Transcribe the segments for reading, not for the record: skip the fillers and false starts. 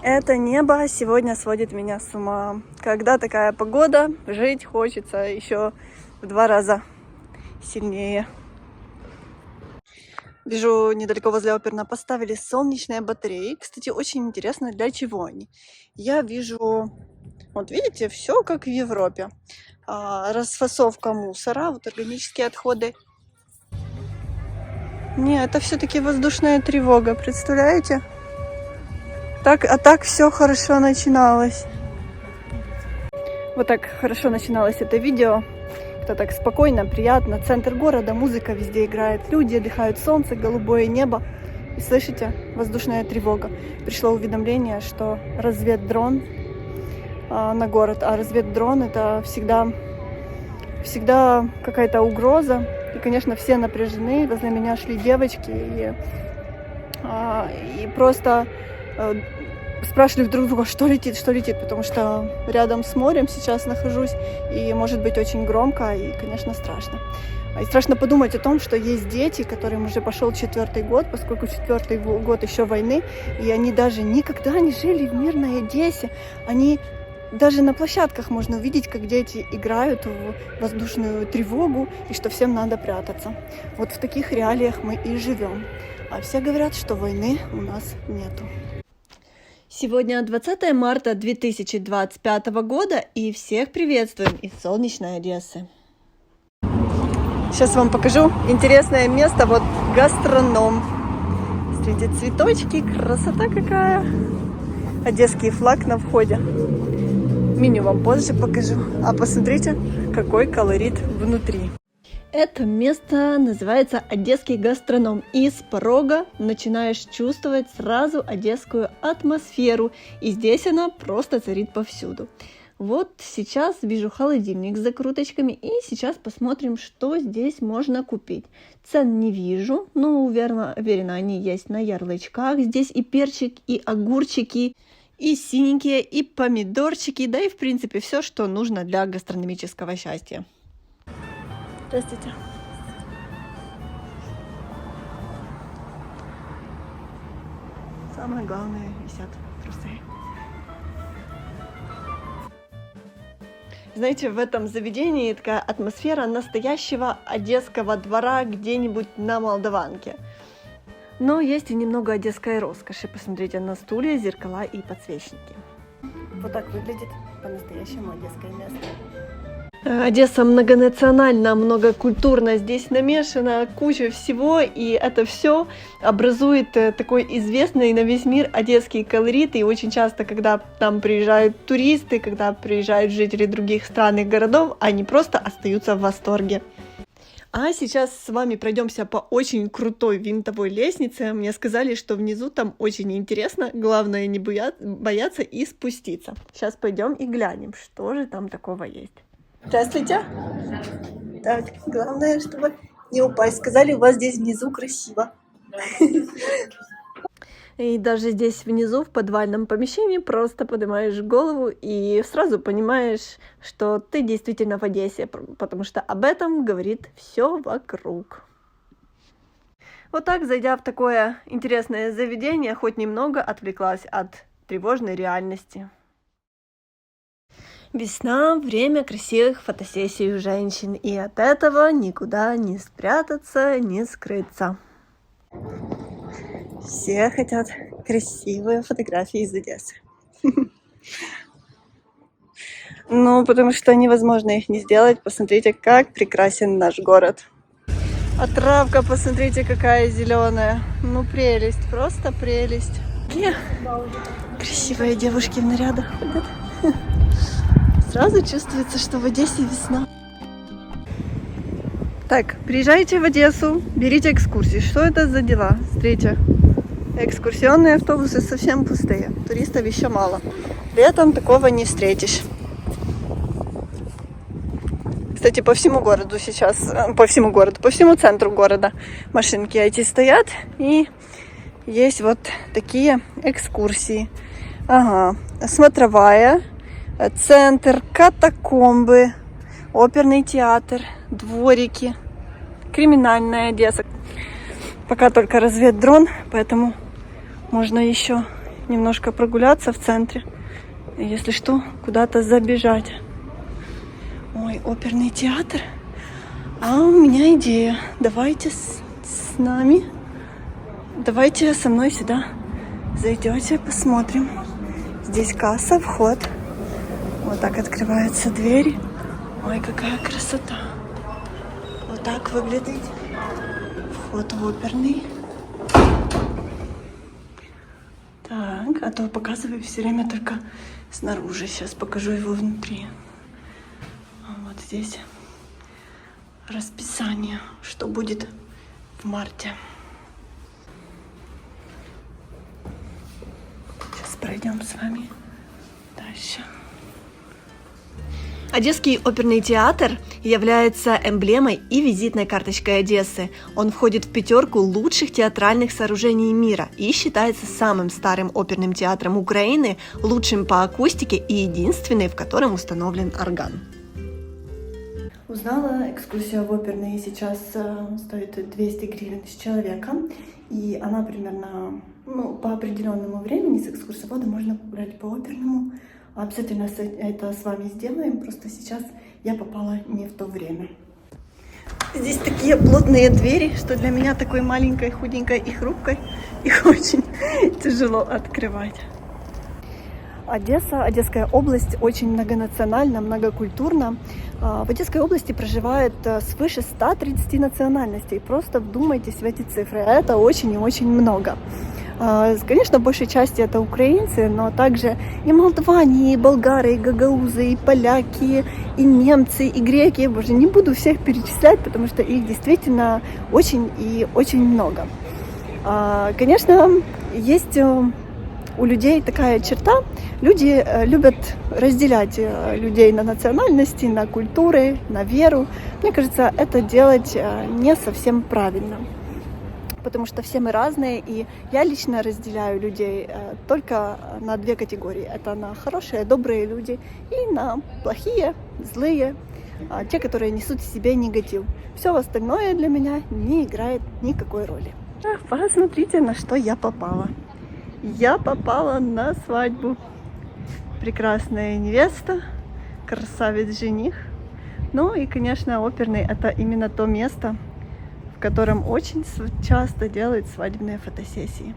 Это небо сегодня сводит меня с ума. Когда такая погода, жить хочется еще в 2 раза сильнее. Вижу, недалеко возле оперна поставили солнечные батареи. Кстати, очень интересно, для чего они. Я вижу, вот видите, все как в Европе. Расфасовка мусора, вот органические отходы. Не, это все-таки воздушная тревога, представляете? Так все хорошо начиналось. Вот так хорошо начиналось это видео. Это так спокойно, приятно. Центр города, музыка везде играет. Люди отдыхают, солнце, голубое небо. И слышите, воздушная тревога. Пришло уведомление, что разведдрон на город. А разведдрон это всегда какая-то угроза. И, конечно, все напряжены. Возле меня шли девочки и просто спрашивали друг друга, что летит, потому что рядом с морем сейчас нахожусь, и может быть очень громко, и, конечно, страшно. И страшно подумать о том, что есть дети, которым уже пошел 4-й год, поскольку 4-й год еще войны, и они даже никогда не жили в мирной Одессе. Они даже на площадках можно увидеть, как дети играют в воздушную тревогу, и что всем надо прятаться. Вот в таких реалиях мы и живем. А все говорят, что войны у нас нету. Сегодня 20 марта 2025 года, и всех приветствуем из солнечной Одессы. Сейчас вам покажу интересное место, вот гастроном. Смотрите, цветочки, красота какая. Одесский флаг на входе. Меню вам позже покажу. А посмотрите, какой колорит внутри. Это место называется Одесский гастроном. И с порога начинаешь чувствовать сразу одесскую атмосферу. И здесь она просто царит повсюду. Вот сейчас вижу холодильник с закруточками. И сейчас посмотрим, что здесь можно купить. Цен не вижу, но уверена, они есть на ярлычках. Здесь и перчик, и огурчики, и синенькие, и помидорчики. Да и в принципе все, что нужно для гастрономического счастья. Здравствуйте. Самое главное, висят трусы. Знаете, в этом заведении такая атмосфера настоящего одесского двора где-нибудь на Молдаванке. Но есть и немного одесской роскоши. Посмотрите на стулья, зеркала и подсвечники. Вот так выглядит по-настоящему одесское место. Одесса многонациональна, многокультурна, здесь намешана куча всего, и это все образует такой известный на весь мир одесский колорит, и очень часто, когда там приезжают туристы, когда приезжают жители других стран и городов, они просто остаются в восторге. А сейчас с вами пройдемся по очень крутой винтовой лестнице. Мне сказали, что внизу там очень интересно, главное не бояться и спуститься. Сейчас пойдем и глянем, что же там такого есть. Здравствуйте. Так, главное, чтобы не упасть. Сказали, у вас здесь внизу красиво. И даже здесь внизу, в подвальном помещении, просто поднимаешь голову и сразу понимаешь, что ты действительно в Одессе, потому что об этом говорит все вокруг. Вот так, зайдя в такое интересное заведение, хоть немного отвлеклась от тревожной реальности. Весна – время красивых фотосессий у женщин, и от этого никуда не спрятаться, не скрыться. Все хотят красивые фотографии из Одессы. Ну, потому что невозможно их не сделать. Посмотрите, как прекрасен наш город. А травка, посмотрите, какая зеленая. Ну, прелесть, просто прелесть. Красивые девушки в нарядах ходят. Сразу чувствуется, что в Одессе весна. Так, приезжайте в Одессу, берите экскурсии. Что это за дела? Смотрите, экскурсионные автобусы совсем пустые. Туристов еще мало. Летом такого не встретишь. Кстати, по всему городу сейчас, по всему центру города машинки эти стоят. И есть вот такие экскурсии. Ага, смотровая. Центр, катакомбы, оперный театр, дворики, криминальная Одесса. Пока только разведдрон, поэтому можно еще немножко прогуляться в центре. И, если что, куда-то забежать. Ой, оперный театр. А у меня идея. Давайте с нами. Давайте со мной сюда зайдете, посмотрим. Здесь касса, вход. Вот так открываются двери. Ой, какая красота. Вот так выглядит вход в оперный. Так, а то показываю все время только снаружи. Сейчас покажу его внутри. Вот здесь расписание, что будет в марте. Сейчас пройдем с вами дальше. Одесский оперный театр является эмблемой и визитной карточкой Одессы. Он входит в 5 лучших театральных сооружений мира и считается самым старым оперным театром Украины, лучшим по акустике и единственный, в котором установлен орган. Узнала, экскурсия в оперный сейчас стоит 200 гривен с человека, и она примерно по определенному времени с экскурсоводом можно погулять по оперному. Обязательно это с вами сделаем, просто сейчас я попала не в то время. Здесь такие плотные двери, что для меня такой маленькой, худенькой и хрупкой их очень тяжело открывать. Одесса, Одесская область очень многонациональна, многокультурна. В Одесской области проживает свыше 130 национальностей. Просто вдумайтесь в эти цифры. Это очень и очень много. Конечно, в большей части это украинцы, но также и молдаване, и болгары, и гагаузы, и поляки, и немцы, и греки. Боже, не буду всех перечислять, потому что их действительно очень и очень много. Конечно, есть у людей такая черта. Люди любят разделять людей на национальности, на культуры, на веру. Мне кажется, это делать не совсем правильно. Потому что все мы разные, и я лично разделяю людей только на 2 категории. Это на хорошие, добрые люди и на плохие, злые, те, которые несут в себе негатив. Все остальное для меня не играет никакой роли. Посмотрите, на что я попала. Я попала на свадьбу. Прекрасная невеста, красавец-жених. Ну и, конечно, оперный — это именно то место, в котором очень часто делают свадебные фотосессии.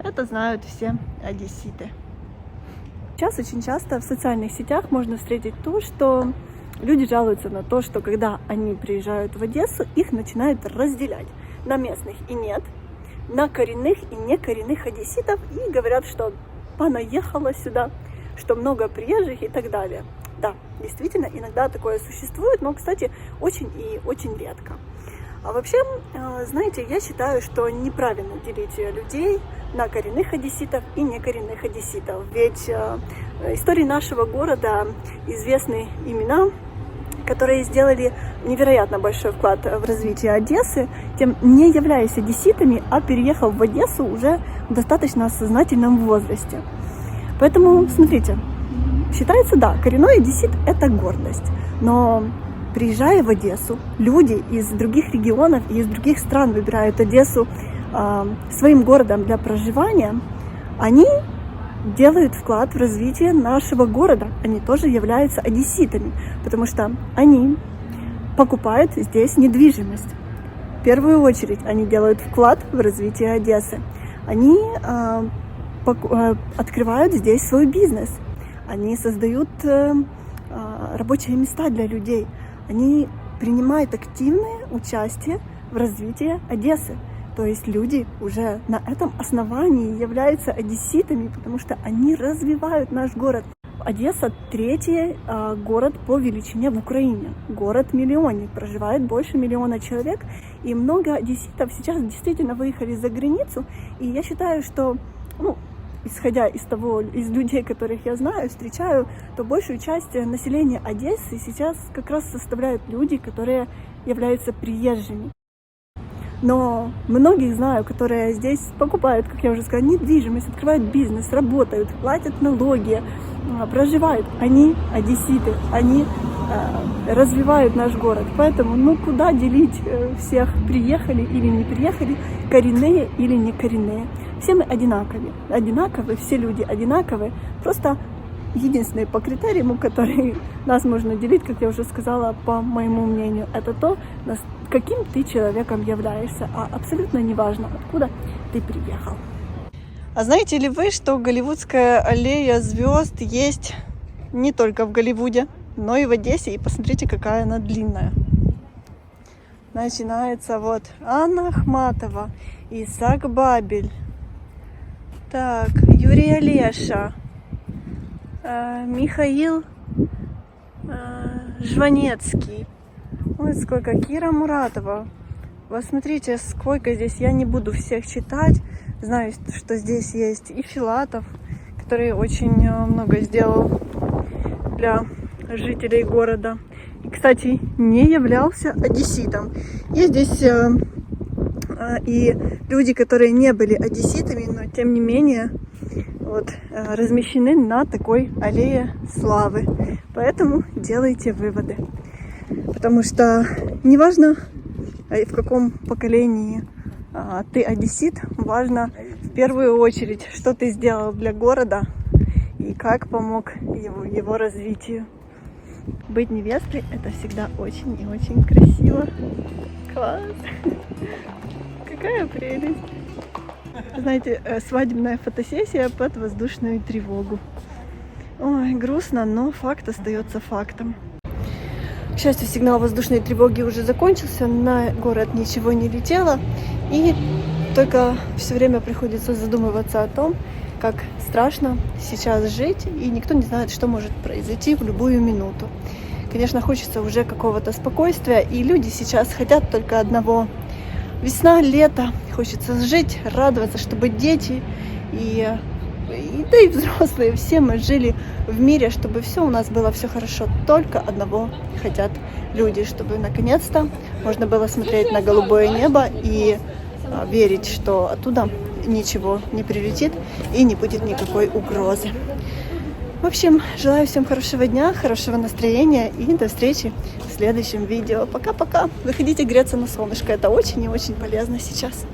Это знают все одесситы. Сейчас очень часто в социальных сетях можно встретить то, что люди жалуются на то, что когда они приезжают в Одессу, их начинают разделять на местных и нет, на коренных и некоренных одесситов, и говорят, что понаехала сюда, что много приезжих и так далее. Да, действительно, иногда такое существует, но, кстати, очень и очень редко. А вообще, знаете, я считаю, что неправильно делить людей на коренных одесситов и некоренных одесситов. Ведь в истории нашего города известны имена, которые сделали невероятно большой вклад в развитие Одессы, тем не являясь одесситами, а переехав в Одессу уже в достаточно сознательном возрасте. Поэтому, смотрите, считается, да, коренной одессит – это гордость, но приезжая в Одессу, люди из других регионов и из других стран выбирают Одессу своим городом для проживания, они делают вклад в развитие нашего города. Они тоже являются одесситами, потому что они покупают здесь недвижимость. В первую очередь они делают вклад в развитие Одессы. Они открывают здесь свой бизнес. Они создают рабочие места для людей. Они принимают активное участие в развитии Одессы. То есть люди уже на этом основании являются одесситами, потому что они развивают наш город. Одесса – 3-й город по величине в Украине. Город-миллионник, проживает больше 1 миллиона человек. И много одесситов сейчас действительно выехали за границу. И я считаю, что, исходя из людей, которых я знаю, встречаю, то большую часть населения Одессы сейчас как раз составляют люди, которые являются приезжими. Но многих знаю, которые здесь покупают, как я уже сказала, недвижимость, открывают бизнес, работают, платят налоги, проживают. Они одесситы, они развивают наш город. Поэтому, ну, куда делить всех, приехали или не приехали, коренные или не коренные. Все мы одинаковые, все люди одинаковые, просто единственный по критериям, который нас можно делить, как я уже сказала, по моему мнению, это то, каким ты человеком являешься, а абсолютно неважно, откуда ты приехал. А знаете ли вы, что Голливудская аллея звезд есть не только в Голливуде, но и в Одессе, и посмотрите, какая она длинная. Начинается вот Анна Ахматова, Исаак Бабель, так, Юрий Олеша, Михаил Жванецкий, ой, сколько, Кира Муратова. Вот смотрите, сколько здесь, я не буду всех читать, знаю, что здесь есть и Филатов, который очень много сделал для жителей города. И, кстати, не являлся одесситом. Есть здесь и люди, которые не были одесситами, но тем не менее вот, размещены на такой аллее славы. Поэтому делайте выводы. Потому что неважно, в каком поколении ты одессит, важно в первую очередь, что ты сделал для города и как помог его развитию. Быть невестой — это всегда очень и очень красиво. Класс! Какая прелесть! Знаете, свадебная фотосессия под воздушную тревогу. Ой, грустно, но факт остается фактом. К счастью, сигнал воздушной тревоги уже закончился, на город ничего не летело, и только все время приходится задумываться о том, как страшно сейчас жить, и никто не знает, что может произойти в любую минуту. Конечно, хочется уже какого-то спокойствия, и люди сейчас хотят только одного. Весна, лето, хочется жить, радоваться, чтобы дети да и взрослые, все мы жили в мире, чтобы все у нас было все хорошо. Только одного хотят люди, чтобы наконец-то можно было смотреть на голубое небо и верить, что оттуда ничего не прилетит и не будет никакой угрозы. В общем, желаю всем хорошего дня, хорошего настроения и до встречи в следующем видео. Пока-пока. Выходите греться на солнышко. Это очень и очень полезно сейчас.